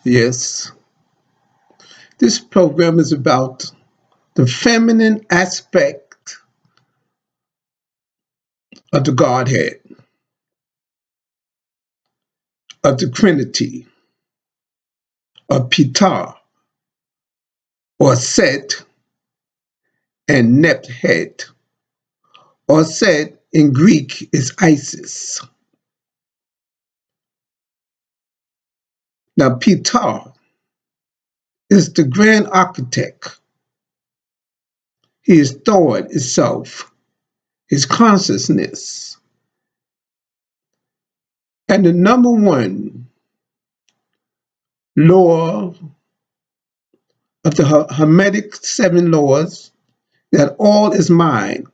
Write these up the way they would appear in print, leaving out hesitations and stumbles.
Yes, this program is about the feminine aspect of the Godhead, of the Trinity, of Ptah, or Set and Nebt-het. Auset in Greek is Isis. Now, Ptah is the grand architect. He is thought itself, his consciousness. And the number one law of the Hermetic 7 laws, that all is mind.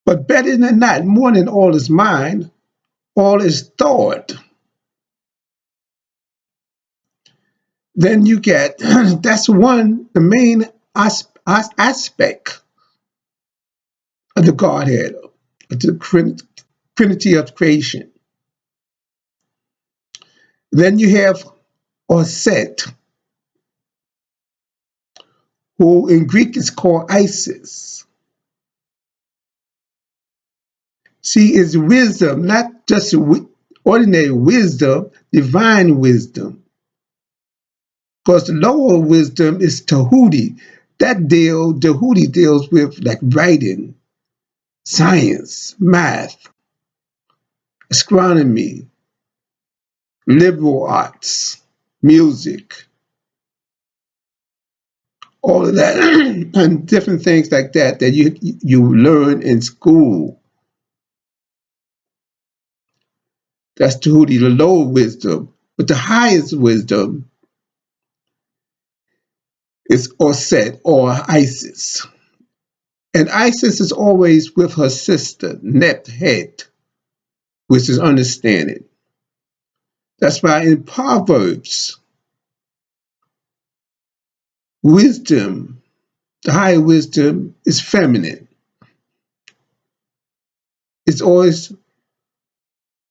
But better than that, more than all is mind, all is thought. Then you get, that's one, the main aspect of the Godhead, of the Trinity of creation. Then you have Auset, who in Greek is called Isis. She is wisdom, not just ordinary wisdom, divine wisdom. Because the lower wisdom is Tahuti. Tahuti deals with like writing, science, math, astronomy, liberal arts, music, all of that, and different things like that that you learn in school. That's Tahuti, the lower wisdom. But the highest wisdom is Auset or Isis. And Isis is always with her sister, Nebt-het, which is understanding. That's why in Proverbs, wisdom, the higher wisdom is feminine. It's always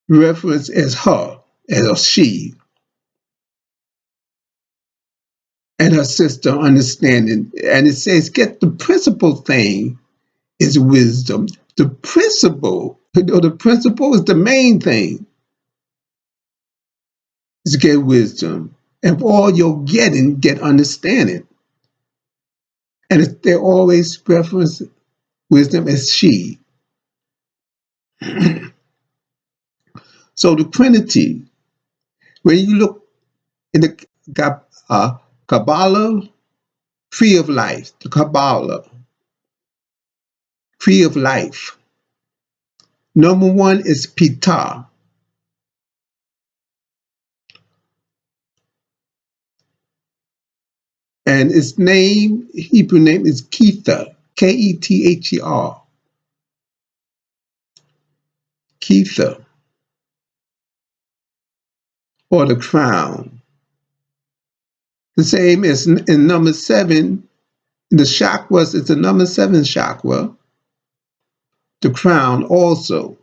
referenced as her, as a she. And her sister understanding. And it says, get the principal thing is wisdom. The principle, the principle is the main thing, is to get wisdom. And for all you're getting, get understanding. And they always reference wisdom as she. So the Trinity, when you look in the Kabbalah, tree of life, the Kabbalah, tree of life. Number one is Ptah. And its name, Hebrew name is Kether, Kether. Kether, or the crown. The same as in number 7, in the chakras, it's the number 7 chakra, the crown also.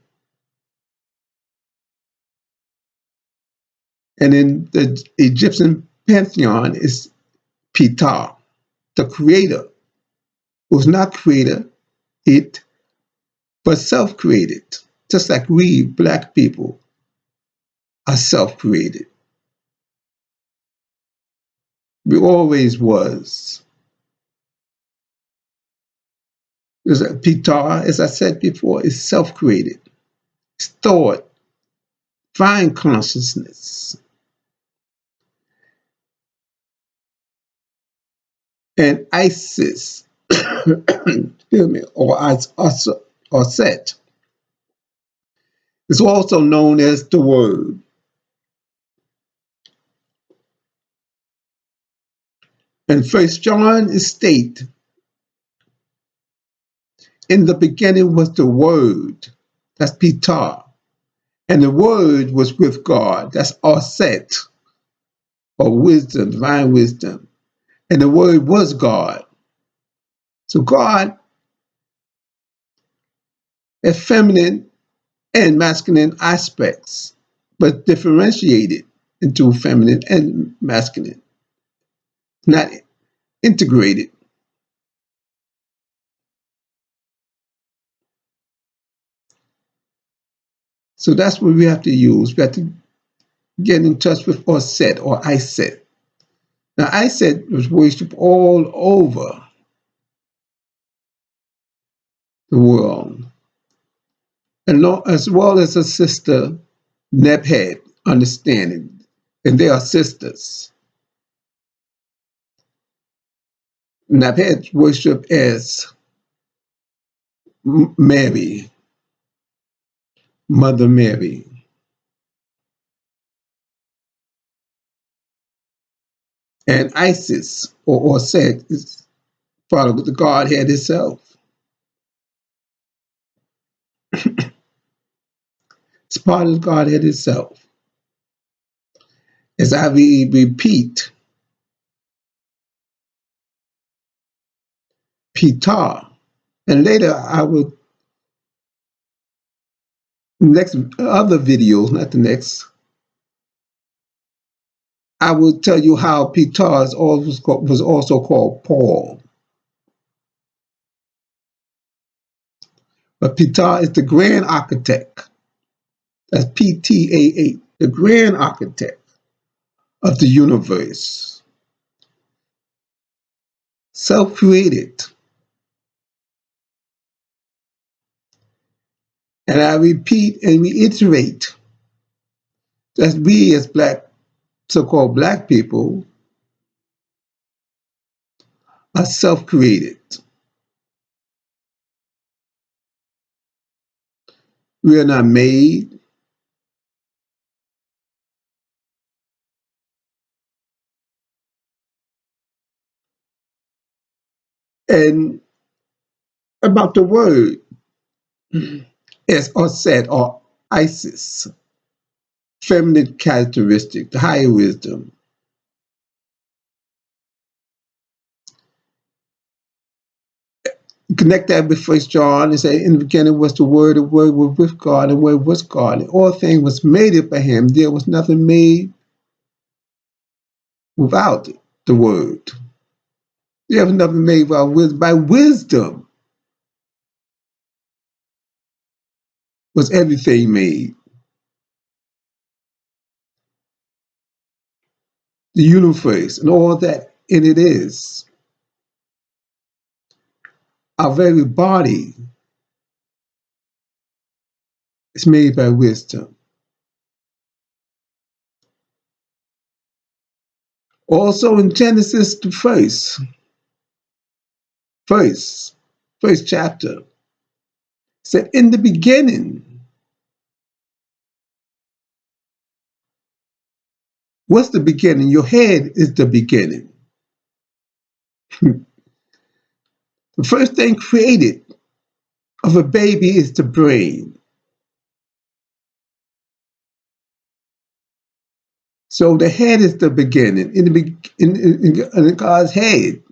And in the Egyptian pantheon is Ptah, the creator, was not creator, but self-created, just like we, black people, are self-created. We always was. Ptah, as I said before, is self-created. It's thought, divine consciousness. And Isis, excuse me, or Auset, is also known as the Word. And First John is state, in the beginning was the Word, that's Ptah, and the Word was with God, that's Auset, or wisdom, divine wisdom, and the Word was God. So God has feminine and masculine aspects, but differentiated into feminine and masculine, not integrated. So that's what we have to use. We have to get in touch with Auset or Auset. Now, Auset was worshipped all over the world, and as well as her sister Nebt-het, understanding, and they are sisters. Nebt-het worshipped as Mary, Mother Mary. And Isis, or Set, is part of the Godhead itself. It's part of the Godhead itself. As I repeat, Ptah, and later I will, next other videos, not the next, I will tell you how Ptah was also called Paul. But Ptah is the grand architect. That's Ptah, the grand architect of the universe. Self-created. And I repeat and reiterate that we as so-called black people are self-created. We are not made. And about the word, as Auset or Isis, feminine characteristic, the higher wisdom. Connect that with 1 John and say, in the beginning was the Word was with God, and the Word was God, and all things was made by Him. There was nothing made without the Word. There was nothing made by wisdom was everything made. The universe and all that in it is. Our very body is made by wisdom. Also in Genesis, the first chapter, said, in the beginning, what's the beginning? Your head is the beginning. The first thing created of a baby is the brain. So the head is the beginning. In God's head,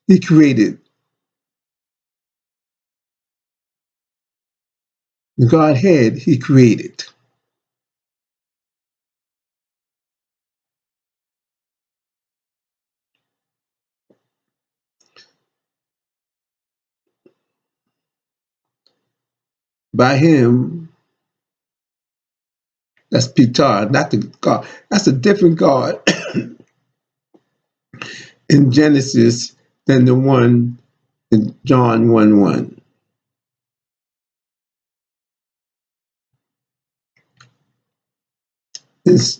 He created. In God's head, He created. By Him, that's Ptah, not the God. That's a different God in Genesis than the one in John 1:1.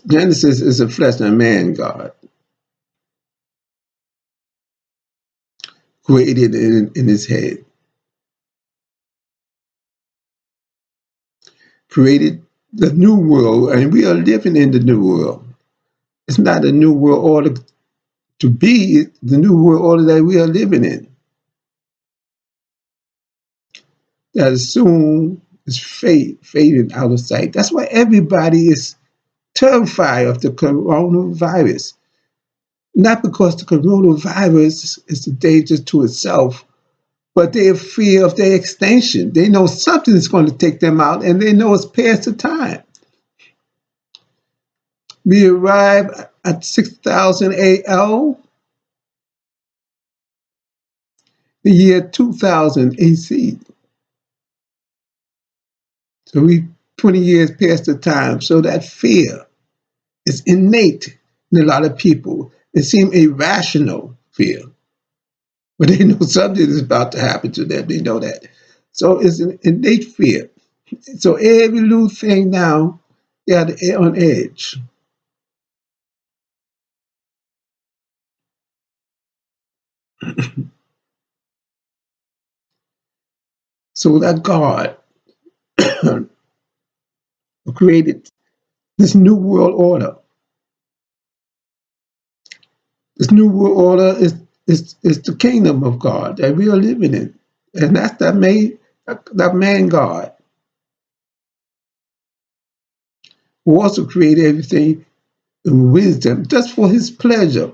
Genesis is a flesh and man God, created in His head. Created the new world, and we are living in the new world. It's not a new world order to be, the new world order that we are living in. That soon is fading out of sight. That's why everybody is terrified of the coronavirus. Not because the coronavirus is a danger to itself, but they have fear of their extinction. They know something is going to take them out, and they know it's past the time. We arrive at 6000 AL, the year 2000 AC. So we 20 years past the time. So that fear is innate in a lot of people. It seems irrational fear, but they know something is about to happen to them. They know that. So it's an innate fear. So every little thing now, they're on edge. So that God created this new world order. This new world order is the kingdom of God that we are living in. And that's that man God who also created everything in wisdom just for his pleasure.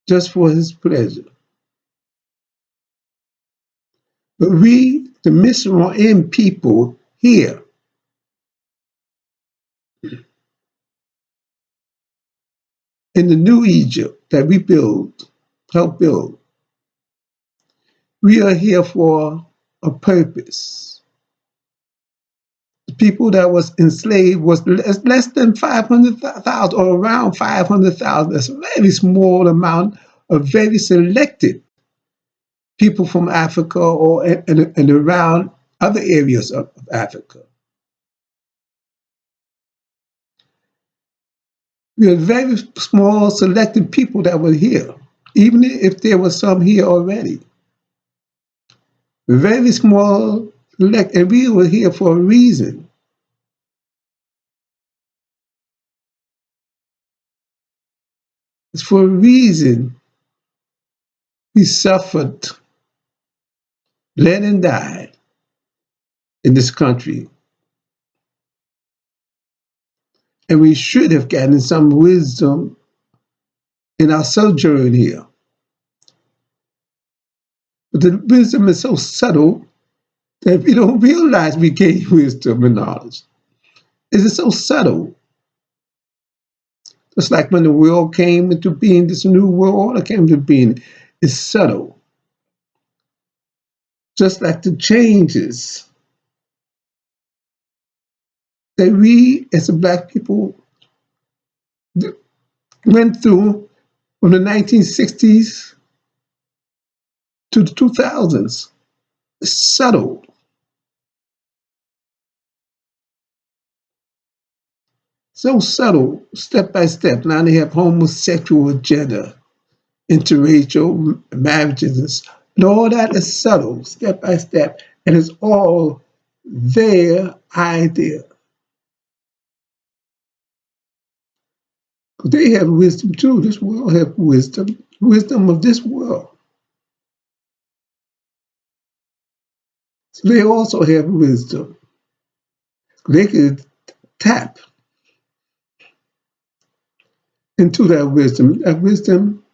Just for his pleasure. But we, the Mizraim people here, in the new Egypt that we help build, we are here for a purpose. The people that was enslaved was less than 500,000 or around 500,000. That's a very small amount of very selected people from Africa or and around other areas of Africa. We are very small selected people that were here, even if there were some here already. Very small select, and we were here for a reason. It's for a reason we suffered, bled and died in this country. And we should have gotten some wisdom in our sojourn here. But the wisdom is so subtle that we don't realize we gain wisdom and knowledge. It is so subtle. Just like when the world came into being, this new world order came into being, it's subtle. Just like the changes that we as a Black people went through from the 1960s to the 2000s. It's subtle. So subtle, step by step. Now they have homosexual agenda, interracial marriages, and all that is subtle, step by step, and it's all their idea. They have wisdom too. This world has wisdom of this world. So they also have wisdom. They could tap into that wisdom. That wisdom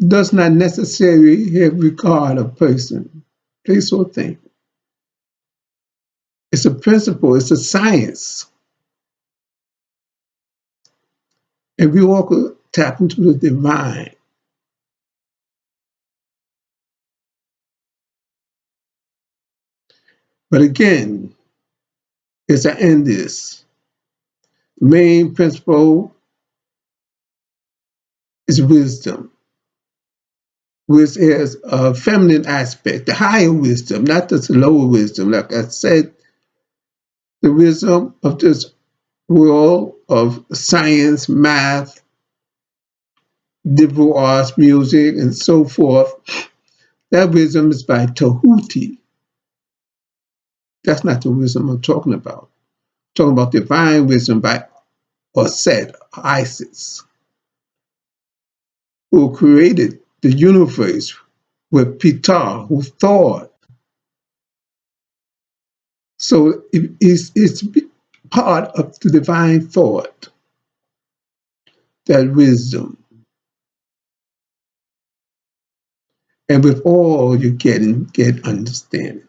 does not necessarily have regard of person, place, or thing. It's a principle, it's a science. And we all could tap into the divine. But again, as I end this, the main principle is wisdom, which has a feminine aspect, the higher wisdom, not just the lower wisdom. Like I said, the wisdom of this world of science, math, liberal arts, music, and so forth. That wisdom is by Tahuti. That's not the wisdom I'm talking about. I'm talking about divine wisdom by Auset, Isis, who created the universe with Ptah, who thought. So it's part of the divine thought, that wisdom. And with all you're getting, get understanding.